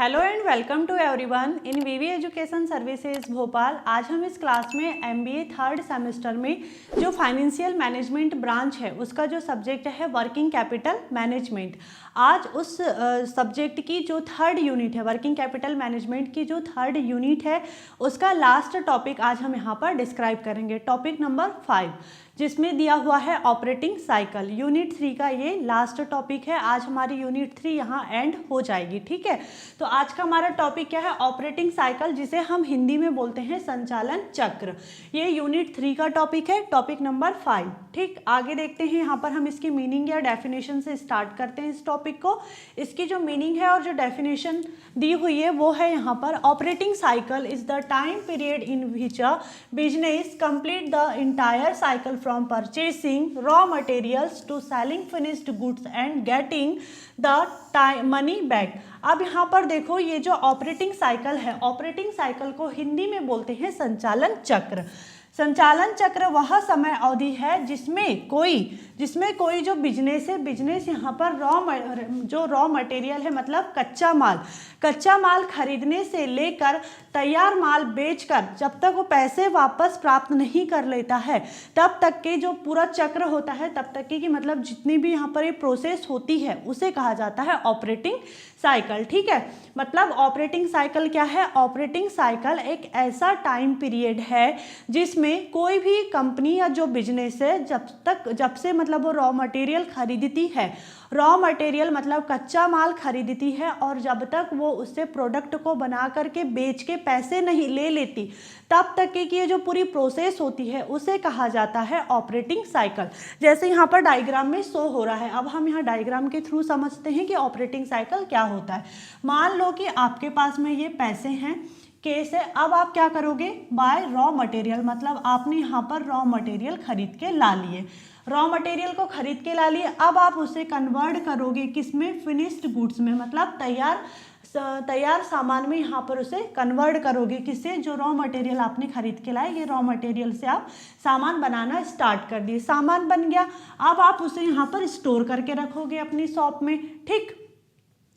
Hello and welcome to everyone in VV education services Bhopal. आज हम इस क्लास में एमबीए थर्ड सेमेस्टर में जो फाइनेंशियल मैनेजमेंट ब्रांच है उसका जो सब्जेक्ट है वर्किंग कैपिटल मैनेजमेंट, आज उस सब्जेक्ट की जो थर्ड यूनिट है वर्किंग कैपिटल मैनेजमेंट की जो थर्ड यूनिट है उसका लास्ट टॉपिक आज हम यहाँ पर डिस्क्राइब करेंगे। टॉपिक नंबर 5 जिसमें दिया हुआ है ऑपरेटिंग साइकिल। यूनिट 3 का ये लास्ट टॉपिक है। आज हमारी यूनिट 3 यहाँ एंड हो जाएगी। ठीक है, तो आज का हमारा टॉपिक क्या है? ऑपरेटिंग साइकिल, जिसे हम हिंदी में बोलते हैं संचालन चक्र। ये यूनिट 3 का टॉपिक है, टॉपिक नंबर 5। ठीक, आगे देखते हैं। यहाँ पर हम इसकी मीनिंग या डेफिनेशन से स्टार्ट करते हैं इस टॉपिक को। इसकी जो मीनिंग है और जो डेफिनेशन दी हुई है वो है यहाँ पर, operating cycle is the time period in which a business complete the entire cycle from purchasing raw materials to selling finished goods and getting the money back। अब यहाँ पर देखो, ये जो ऑपरेटिंग साइकिल है, ऑपरेटिंग साइकिल को हिंदी में बोलते हैं संचालन चक्र। संचालन चक्र वह समय अवधि है जिसमें कोई जो बिजनेस है, बिजनेस यहाँ पर रॉ मटेरियल है, मतलब कच्चा माल खरीदने से लेकर तैयार माल बेचकर जब तक वो पैसे वापस प्राप्त नहीं कर लेता है तब तक के जो पूरा चक्र होता है, तब तक की मतलब जितनी भी यहाँ पर ये प्रोसेस होती है उसे कहा जाता है ऑपरेटिंग साइकिल। ठीक है, मतलब ऑपरेटिंग साइकिल क्या है? ऑपरेटिंग साइकिल एक ऐसा टाइम पीरियड है जिसमें कोई भी कंपनी या जो बिजनेस है जब से मतलब वो रॉ मटेरियल खरीदती है, रॉ मटेरियल मतलब कच्चा माल खरीदती है, और जब तक वो उससे प्रोडक्ट को बना करके बेच के पैसे नहीं ले लेती तब तक की ये जो पूरी प्रोसेस होती है उसे कहा जाता है ऑपरेटिंग साइकिल। जैसे यहाँ पर डायग्राम में शो हो रहा है। अब हम यहाँ डायग्राम के थ्रू समझते हैं कि ऑपरेटिंग साइकिल क्या होता है। मान लो कि आपके पास में ये पैसे हैं, केस है। अब आप क्या करोगे? बाय रॉ मटेरियल, मतलब आपने यहाँ पर रॉ मटेरियल खरीद के ला लिए, रॉ मटेरियल को खरीद के ला लिए। अब आप उसे कन्वर्ट करोगे किसमें? फिनिश्ड गुड्स में, मतलब तैयार सामान में यहाँ पर उसे कन्वर्ट करोगे। किससे? जो रॉ मटेरियल आपने खरीद के लाए, ये रॉ मटेरियल से आप सामान बनाना स्टार्ट कर दिए, सामान बन गया। अब आप उसे यहाँ पर स्टोर करके रखोगे अपनी शॉप में। ठीक,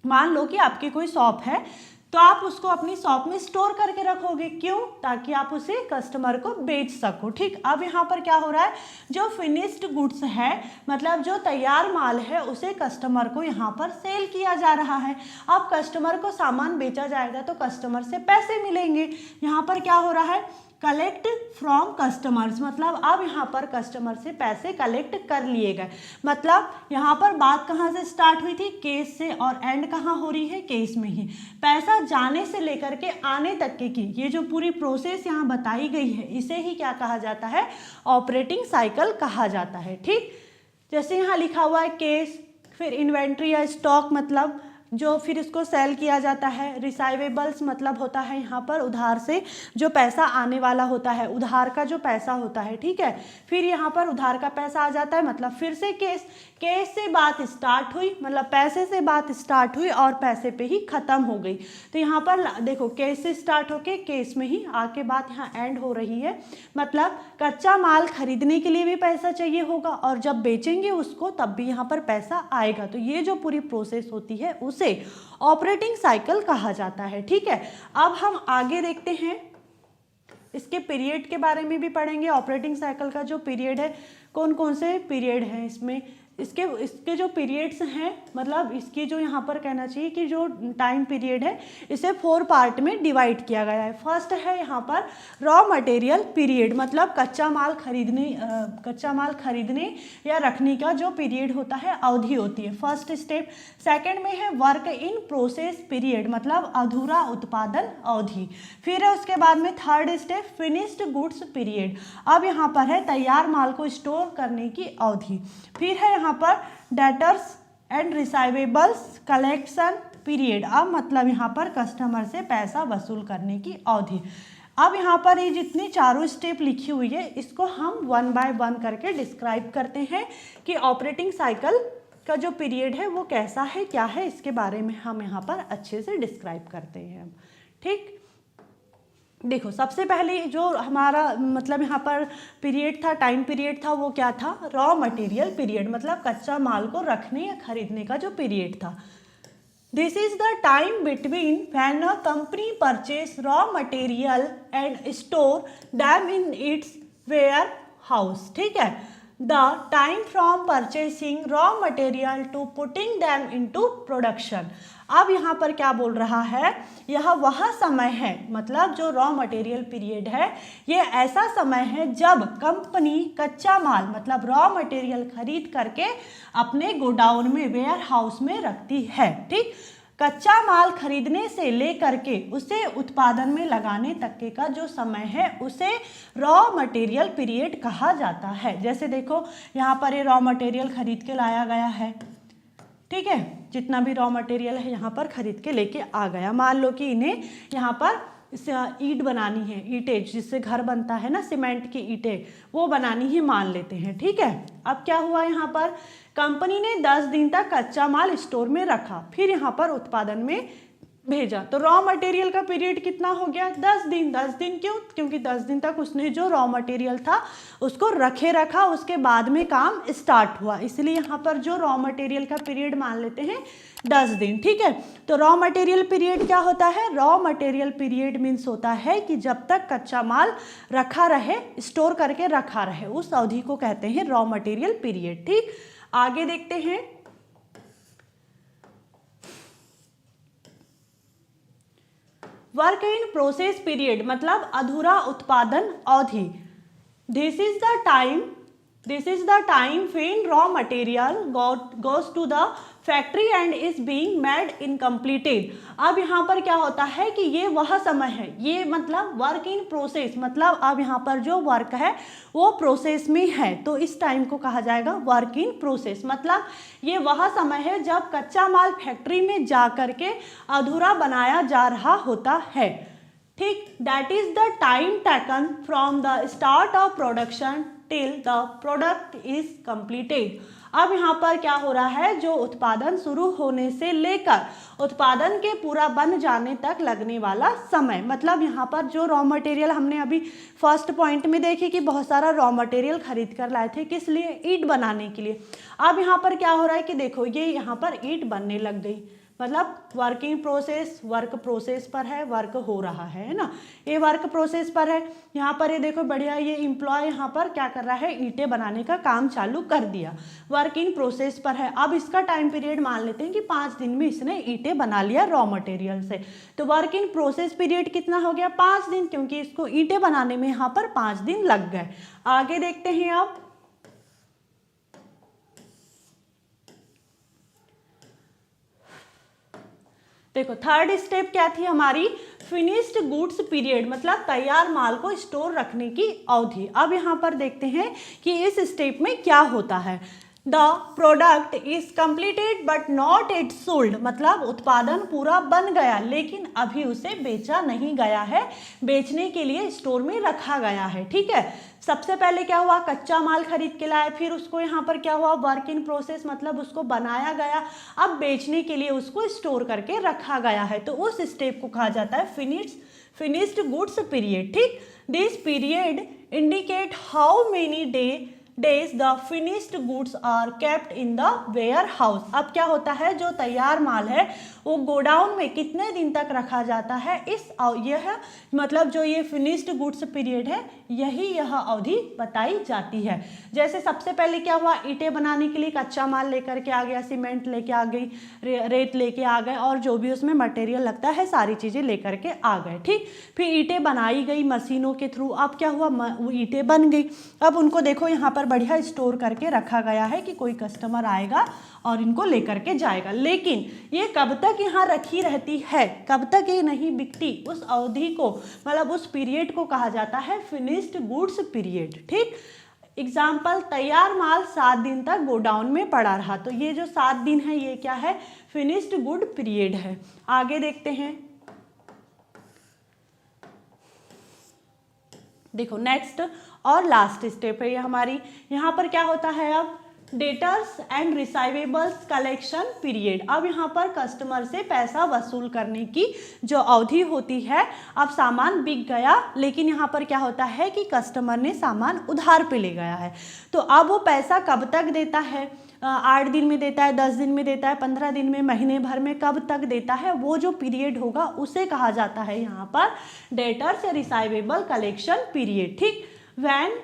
मान लो कि आपकी कोई शॉप है तो आप उसको अपनी शॉप में स्टोर करके रखोगे। क्यों? ताकि आप उसे कस्टमर को बेच सको। ठीक, अब यहाँ पर क्या हो रहा है? जो फिनिश्ड गुड्स है, मतलब जो तैयार माल है, उसे कस्टमर को यहाँ पर सेल किया जा रहा है। अब कस्टमर को सामान बेचा जाएगा तो कस्टमर से पैसे मिलेंगे। यहाँ पर क्या हो रहा है? कलेक्ट फ्रॉम कस्टमर्स, मतलब अब यहाँ पर कस्टमर से पैसे कलेक्ट कर लिए गए। मतलब यहाँ पर बात कहाँ से स्टार्ट हुई थी? केस से, और एंड कहाँ हो रही है? केस में ही। पैसा जाने से लेकर के आने तक की ये जो पूरी प्रोसेस यहाँ बताई गई है, इसे ही क्या कहा जाता है? ऑपरेटिंग साइकिल कहा जाता है। ठीक, जैसे यहाँ लिखा हुआ है केस, फिर इन्वेंट्री या स्टॉक, मतलब जो फिर इसको सेल किया जाता है। रिसाइवेबल्स मतलब होता है यहाँ पर उधार से जो पैसा आने वाला होता है, उधार का जो पैसा होता है। ठीक है, फिर यहाँ पर उधार का पैसा आ जाता है, मतलब फिर से केस से बात स्टार्ट हुई, मतलब पैसे से बात स्टार्ट हुई और पैसे पे ही खत्म हो गई। तो यहाँ पर देखो, केस से स्टार्ट होके केस में ही आके बात यहाँ एंड हो रही है। मतलब कच्चा माल खरीदने के लिए भी पैसा चाहिए होगा और जब बेचेंगे उसको तब भी यहाँ पर पैसा आएगा। तो ये जो पूरी प्रोसेस होती है उसे ऑपरेटिंग साइकिल कहा जाता है। ठीक है, अब हम आगे देखते हैं, इसके पीरियड के बारे में भी पढ़ेंगे। ऑपरेटिंग साइकिल का जो पीरियड है, कौन कौन से पीरियड हैं इसमें, इसके जो पीरियड्स हैं, मतलब इसकी जो यहाँ पर कहना चाहिए कि जो टाइम पीरियड है इसे 4 पार्ट में डिवाइड किया गया है। फर्स्ट है यहाँ पर रॉ मटेरियल पीरियड, मतलब कच्चा माल खरीदने या रखने का जो पीरियड होता है, अवधि होती है, फर्स्ट स्टेप। सेकंड में है वर्क इन प्रोसेस पीरियड, मतलब अधूरा उत्पादन अवधि। फिर है उसके बाद में third step finished goods period, अब यहाँ पर है तैयार माल को स्टोर करने की अवधि। फिर है यहाँ पर डेटर्स एंड रिसाइवेबल्स कलेक्शन पीरियड, अब मतलब यहाँ पर कस्टमर से पैसा वसूल करने की अवधि। अब यहाँ पर ये जितनी चारों स्टेप लिखी हुई है इसको हम 1 बाय 1 करके डिस्क्राइब करते हैं कि ऑपरेटिंग साइकिल का जो पीरियड है वो कैसा है, क्या है, इसके बारे में हम यहाँ पर अच्छे से डिस्क्राइब करते हैं। ठीक, देखो, सबसे पहले जो हमारा मतलब यहाँ पर पीरियड था, टाइम पीरियड था, वो क्या था? रॉ मटेरियल पीरियड, मतलब कच्चा माल को रखने या खरीदने का जो पीरियड था। This is the time between when a company purchase raw material and store them in its warehouse. ठीक है, the time from purchasing raw material to putting them into production. अब यहाँ पर क्या बोल रहा है, यह वह समय है, मतलब जो रॉ मटेरियल पीरियड है ये ऐसा समय है जब कंपनी कच्चा माल मतलब रॉ मटेरियल खरीद करके अपने गोडाउन में वेयर हाउस में रखती है। ठीक, कच्चा माल खरीदने से लेकर के उसे उत्पादन में लगाने तक के का जो समय है उसे रॉ मटेरियल पीरियड कहा जाता है। जैसे देखो यहाँ पर ये रॉ मटेरियल खरीद के लाया गया है, ठीक है, जितना भी रॉ मटेरियल है यहाँ पर खरीद के लेके आ गया। मान लो कि इन्हें यहाँ पर ईंट बनानी है, ईंटें जिससे घर बनता है ना, सीमेंट की ईंटें, वो बनानी ही मान लेते हैं। ठीक है, अब क्या हुआ, यहाँ पर कंपनी ने 10 दिन तक कच्चा माल स्टोर में रखा, फिर यहाँ पर उत्पादन में भेजा, तो रॉ मटेरियल का पीरियड कितना हो गया, 10 दिन। 10 दिन क्यों, क्योंकि 10 दिन तक उसने जो रॉ मटेरियल था उसको रखा, उसके बाद में काम स्टार्ट हुआ, इसलिए यहाँ पर जो रॉ मटेरियल का पीरियड मान लेते हैं 10 दिन। ठीक है, तो रॉ मटेरियल पीरियड क्या होता है, रॉ मटेरियल पीरियड मीन्स होता है कि जब तक कच्चा माल रखा रहे, स्टोर करके रखा रहे, उस अवधि को कहते हैं रॉ मटेरियल पीरियड। ठीक, आगे देखते हैं। वर्क इन प्रोसेस पीरियड मतलब अधूरा उत्पादन अवधि। This is the time when raw material goes to the factory and is being made incompleted. अब यहाँ पर क्या होता है कि ये वह समय है, ये मतलब वर्क इन प्रोसेस, मतलब अब यहाँ पर जो वर्क है वो प्रोसेस में है, तो इस टाइम को कहा जाएगा वर्क इन प्रोसेस। मतलब ये वह समय है जब कच्चा माल फैक्ट्री में जा करके अधूरा बनाया जा रहा होता है। ठीक, that is the time taken from the start of production till the product is completed. अब यहाँ पर क्या हो रहा है, जो उत्पादन शुरू होने से लेकर उत्पादन के पूरा बन जाने तक लगने वाला समय, मतलब यहाँ पर जो रॉ मटेरियल हमने अभी फर्स्ट पॉइंट में देखी कि बहुत सारा रॉ मटेरियल खरीद कर लाए थे, किस लिए, ईंट बनाने के लिए। अब यहाँ पर क्या हो रहा है कि देखो ये यहाँ पर ईंट बनने लग गई, मतलब वर्किंग प्रोसेस, वर्क प्रोसेस पर है, वर्क हो रहा है ना, ये वर्क प्रोसेस पर है। यहाँ पर ये देखो बढ़िया, ये एम्प्लॉय यहाँ पर क्या कर रहा है, ईंटें बनाने का काम चालू कर दिया, वर्क इन प्रोसेस पर है। अब इसका टाइम पीरियड मान लेते हैं कि 5 दिन में इसने ईंटें बना लिया रॉ मटेरियल से, तो वर्क इन प्रोसेस पीरियड कितना हो गया, 5 दिन, क्योंकि इसको ईंटें बनाने में यहाँ पर 5 दिन लग गए। आगे देखते हैं अब। देखो थर्ड स्टेप क्या थी हमारी, फिनिश्ड गुड्स पीरियड, मतलब तैयार माल को स्टोर रखने की अवधि। अब यहाँ पर देखते हैं कि इस स्टेप में क्या होता है। The product is completed but not it sold, मतलब उत्पादन पूरा बन गया लेकिन अभी उसे बेचा नहीं गया है, बेचने के लिए स्टोर में रखा गया है। ठीक है, सबसे पहले क्या हुआ, कच्चा माल खरीद के लाए, फिर उसको यहाँ पर क्या हुआ, वर्क इन प्रोसेस, मतलब उसको बनाया गया, अब बेचने के लिए उसको स्टोर करके रखा गया है, तो उस स्टेप को कहा जाता है फिनिश्ड गुड्स पीरियड। ठीक, this period indicate how many days the finished goods are kept in the warehouse. अब क्या होता है, जो तैयार माल है वो गोडाउन में कितने दिन तक रखा जाता है, यह मतलब जो ये फिनिश्ड गुड्स पीरियड है यह अवधि बताई जाती है। जैसे सबसे पहले क्या हुआ, ईंटें बनाने के लिए कच्चा माल लेकर के आ गया, सीमेंट लेके आ गई, रेत लेके आ गए, और जो भी उसमें मटेरियल लगता है सारी चीज़ें लेकर के आ गए। ठीक, फिर ईंटें बनाई गई मशीनों के थ्रू, अब क्या हुआ, ईंटें बन गई, अब उनको देखो यहाँ पर बढ़िया स्टोर करके रखा गया है कि कोई कस्टमर आएगा और इनको लेकर के जाएगा। लेकिन ये कब तक यहाँ रखी रहती है, कब तक ये नहीं बिकती, उस अवधि को मतलब उस पीरियड को कहा जाता है फिनिश्ड गुड्स पीरियड। ठीक, एग्जाम्पल, तैयार माल 7 दिन तक गोडाउन में पड़ा रहा, तो ये जो 7 दिन है ये क्या है, फिनिश्ड गुड पीरियड है। आगे देखते हैं। देखो नेक्स्ट और लास्ट स्टेप है ये हमारी, यहाँ पर क्या होता है, अब डेटर्स एंड रिसाइवेबल्स कलेक्शन पीरियड। अब यहाँ पर कस्टमर से पैसा वसूल करने की जो अवधि होती है, अब सामान बिक गया लेकिन यहाँ पर क्या होता है कि कस्टमर ने सामान उधार पे ले गया है, तो अब वो पैसा कब तक देता है, 8 दिन में देता है, 10 दिन में देता है, 15 दिन में, महीने भर में, कब तक देता है, वो जो पीरियड होगा उसे कहा जाता है यहाँ पर डेटर्स रिसाइवेबल कलेक्शन पीरियड। ठीक, when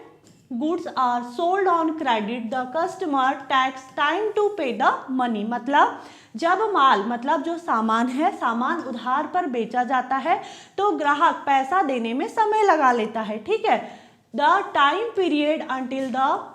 goods are sold on credit the customer takes time to pay the money, मतलब जब माल, मतलब जो सामान है, सामान उधार पर बेचा जाता है तो ग्राहक पैसा देने में समय लगा लेता है। ठीक है, the time period until the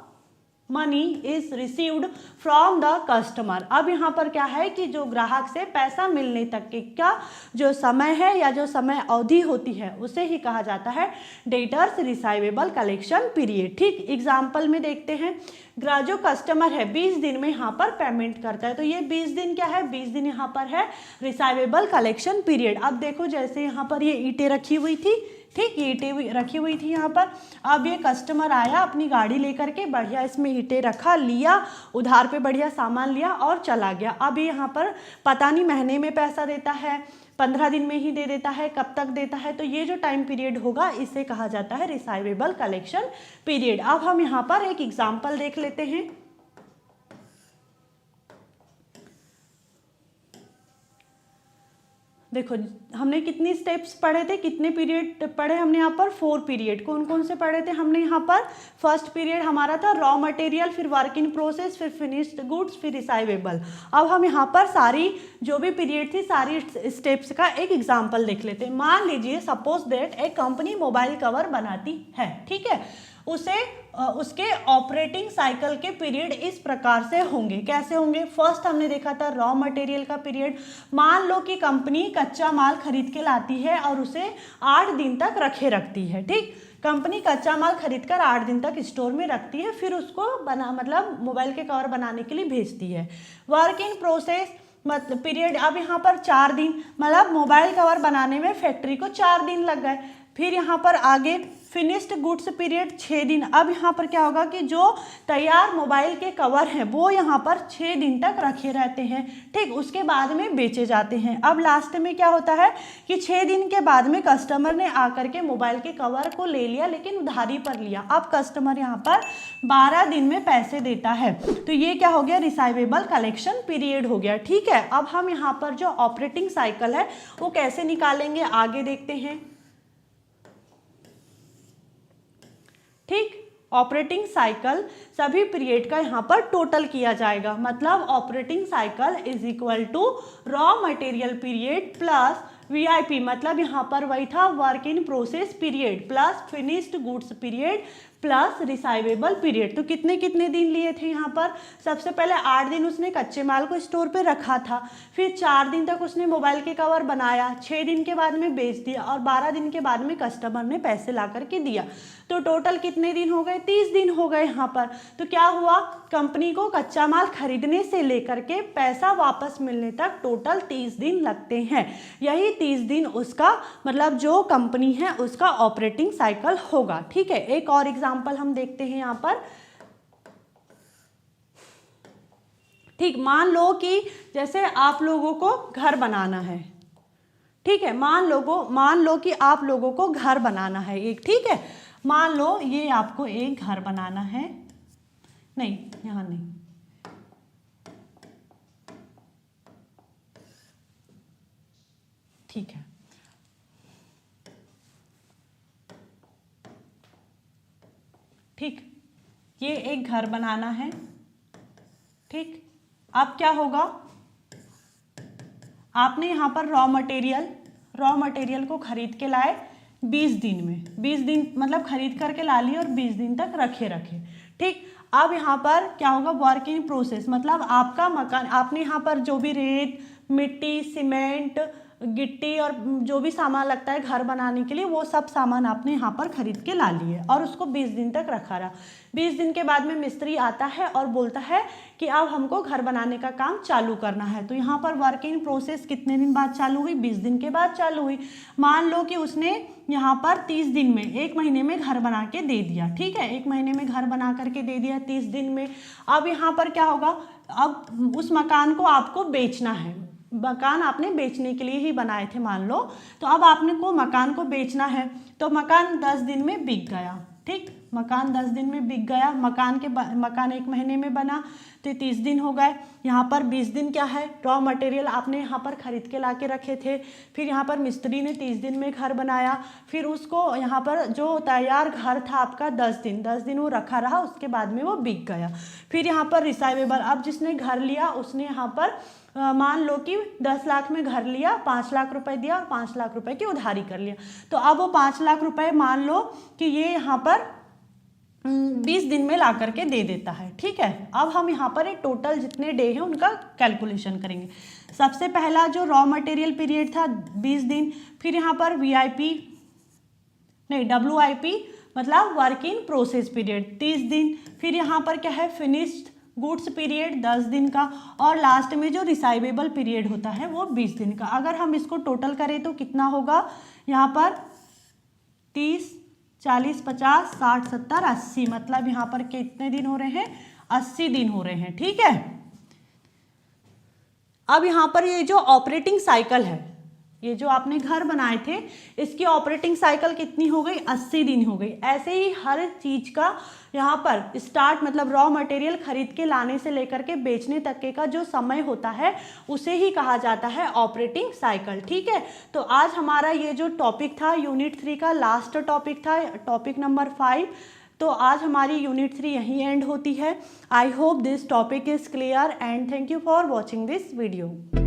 money is received from the customer. अब यहाँ पर क्या है कि जो ग्राहक से पैसा मिलने तक के का जो समय है या जो समय अवधि होती है उसे ही कहा जाता है डेटर्स रिसाइवेबल कलेक्शन पीरियड। ठीक, एग्जाम्पल में देखते हैं, जो कस्टमर है 20 दिन में यहाँ पर पेमेंट करता है, तो ये 20 दिन क्या है, 20 दिन यहाँ पर है रिसाइवेबल कलेक्शन पीरियड। अब देखो जैसे यहाँ पर ये ईंटें रखी हुई थी, ठीक, ये ईंटें रखी हुई थी यहाँ पर, अब ये कस्टमर आया अपनी गाड़ी लेकर के, बढ़िया इसमें ईंटें रखा, लिया उधार पे, बढ़िया सामान लिया और चला गया। अब ये यहाँ पर पता नहीं महीने में पैसा देता है, 15 दिन में ही दे देता है, कब तक देता है, तो ये जो टाइम पीरियड होगा इसे कहा जाता है रिसाइवेबल कलेक्शन पीरियड। अब हम यहाँ पर एक एग्जाम्पल देख लेते हैं। देखो हमने कितनी स्टेप्स पढ़े थे, कितने पीरियड पढ़े हमने यहाँ पर, 4 पीरियड। कौन कौन से पढ़े थे हमने यहाँ पर? फर्स्ट पीरियड हमारा था रॉ मटेरियल, फिर वर्क इन प्रोसेस, फिर फिनिश्ड गुड्स, फिर रिसाइवेबल। अब हम यहाँ पर सारी जो भी पीरियड थी सारी स्टेप्स का एक एग्जाम्पल देख लेते हैं। मान लीजिए सपोज दैट एक कंपनी मोबाइल कवर बनाती है, ठीक है, उसके ऑपरेटिंग साइकिल के पीरियड इस प्रकार से होंगे। कैसे होंगे? फर्स्ट हमने देखा था रॉ मटेरियल का पीरियड। मान लो कि कंपनी कच्चा माल खरीद के लाती है और उसे 8 दिन तक रखे रखती है। ठीक, कंपनी कच्चा माल खरीद कर 8 दिन तक स्टोर में रखती है, फिर उसको मतलब मोबाइल के कवर बनाने के लिए भेजती है। वर्क इन प्रोसेस मतलब पीरियड, अब यहाँ पर 4 दिन, मतलब मोबाइल कवर बनाने में फैक्ट्री को 4 दिन लग गए। फिर यहाँ पर आगे फिनिश्ड गुड्स पीरियड 6 दिन। अब यहाँ पर क्या होगा कि जो तैयार मोबाइल के कवर हैं वो यहाँ पर 6 दिन तक रखे रहते हैं। ठीक, उसके बाद में बेचे जाते हैं। अब लास्ट में क्या होता है कि 6 दिन के बाद में कस्टमर ने आकर के मोबाइल के कवर को ले लिया, लेकिन उधारी पर लिया। अब कस्टमर यहाँ पर 12 दिन में पैसे देता है, तो ये क्या हो गया? रिसाइवेबल कलेक्शन पीरियड हो गया। ठीक है, अब हम यहाँ पर जो ऑपरेटिंग साइकिल है वो कैसे निकालेंगे आगे देखते हैं। ठीक, ऑपरेटिंग साइकिल सभी पीरियड का यहाँ पर टोटल किया जाएगा, मतलब operating cycle is equal to raw material period plus VIP, मतलब यहाँ पर वही था work in process period plus finished goods period plus receivable period. तो कितने कितने दिन लिए थे यहाँ पर? सबसे पहले 8 दिन उसने कच्चे माल को स्टोर पे रखा था, फिर 4 दिन तक उसने मोबाइल के कवर बनाया, 6 दिन के बाद में बेच दिया और 12 दिन के बाद में कस्टमर ने पैसे ला करके दिया। तो टोटल कितने दिन हो गए? 30 दिन हो गए यहाँ पर। तो क्या हुआ, कंपनी को कच्चा माल खरीदने से लेकर के पैसा वापस मिलने तक टोटल 30 दिन लगते हैं। यही 30 दिन उसका मतलब जो कंपनी है उसका ऑपरेटिंग साइकिल होगा। ठीक है, एक और एग्जाम्पल हम देखते हैं यहाँ पर। ठीक, मान लो कि जैसे आप लोगों को घर बनाना है, ठीक है, मान लो कि आप लोगों को घर बनाना है एक, ठीक है, मान लो ये आपको एक घर बनाना है, नहीं यहाँ नहीं, ठीक है, ठीक, ये एक घर बनाना है। ठीक, अब क्या होगा, आपने यहाँ पर रॉ मटेरियल को खरीद के लाए 20 दिन में, 20 दिन मतलब खरीद करके ला लिए और 20 दिन तक रखे। ठीक, अब यहाँ पर क्या होगा, वर्क इन प्रोसेस, मतलब आपका मकान, आपने यहाँ पर जो भी रेत, मिट्टी, सीमेंट, गिट्टी और जो भी सामान लगता है घर बनाने के लिए वो सब सामान आपने यहाँ पर खरीद के ला लिए और उसको 20 दिन तक रखा रहा। 20 दिन के बाद में मिस्त्री आता है और बोलता है कि अब हमको घर बनाने का काम चालू करना है। तो यहाँ पर वर्क इन प्रोसेस कितने दिन बाद चालू हुई? 20 दिन के बाद चालू हुई। मान लो कि उसने यहाँ पर 30 दिन में, 1 महीने में घर बना के दे दिया। ठीक है, 1 महीने में घर बना करके दे दिया 30 दिन में। अब यहाँ पर क्या होगा, अब उस मकान को आपको बेचना है, मकान आपने बेचने के लिए ही बनाए थे मान लो, तो अब आपने को मकान को बेचना है, तो मकान 10 दिन में बिक गया। ठीक। मकान 10 दिन में बिक गया, मकान 1 महीने में बना तो 30 दिन हो गए। यहाँ पर 20 दिन क्या है, रॉ मटेरियल आपने यहाँ पर खरीद के ला के रखे थे, फिर यहाँ पर मिस्त्री ने 30 दिन में घर बनाया, फिर उसको यहाँ पर जो तैयार घर था आपका 10 दिन वो रखा रहा, उसके बाद में वो बिक गया। फिर यहाँ पर रिसाइवेबल, अब जिसने घर लिया उसने यहाँ पर मान लो कि 10 लाख में घर लिया, 5 लाख रुपए दिया और 5 लाख रुपए की उधारी कर लिया, तो अब वो 5 लाख रुपए मान लो कि ये यहाँ पर 20 दिन में ला करके दे देता है। ठीक है, अब हम यहाँ पर एक टोटल जितने डे हैं उनका कैलकुलेशन करेंगे। सबसे पहला जो रॉ मटेरियल पीरियड था 20 दिन, फिर यहाँ पर WIP मतलब वर्क इन प्रोसेस पीरियड 30 दिन, फिर यहाँ पर क्या है फिनिश्ड गुड्स पीरियड 10 दिन का, और लास्ट में जो रिसाइवेबल पीरियड होता है वो 20 दिन का। अगर हम इसको टोटल करें तो कितना होगा, यहाँ पर 30, 40, 50, 60, 70, 80, मतलब यहाँ पर कितने दिन हो रहे हैं, 80 दिन हो रहे हैं। ठीक है, अब यहाँ पर ये जो ऑपरेटिंग साइकिल है, ये जो आपने घर बनाए थे इसकी ऑपरेटिंग साइकिल कितनी हो गई, 80 दिन हो गई। ऐसे ही हर चीज का यहाँ पर स्टार्ट मतलब रॉ मटेरियल खरीद के लाने से लेकर के बेचने तक के का जो समय होता है उसे ही कहा जाता है ऑपरेटिंग साइकिल। ठीक है, तो आज हमारा ये जो टॉपिक था यूनिट 3 का लास्ट टॉपिक था, टॉपिक नंबर 5। तो आज हमारी यूनिट 3 यहीं एंड होती है। I hope this topic is clear and thank you for watching this video.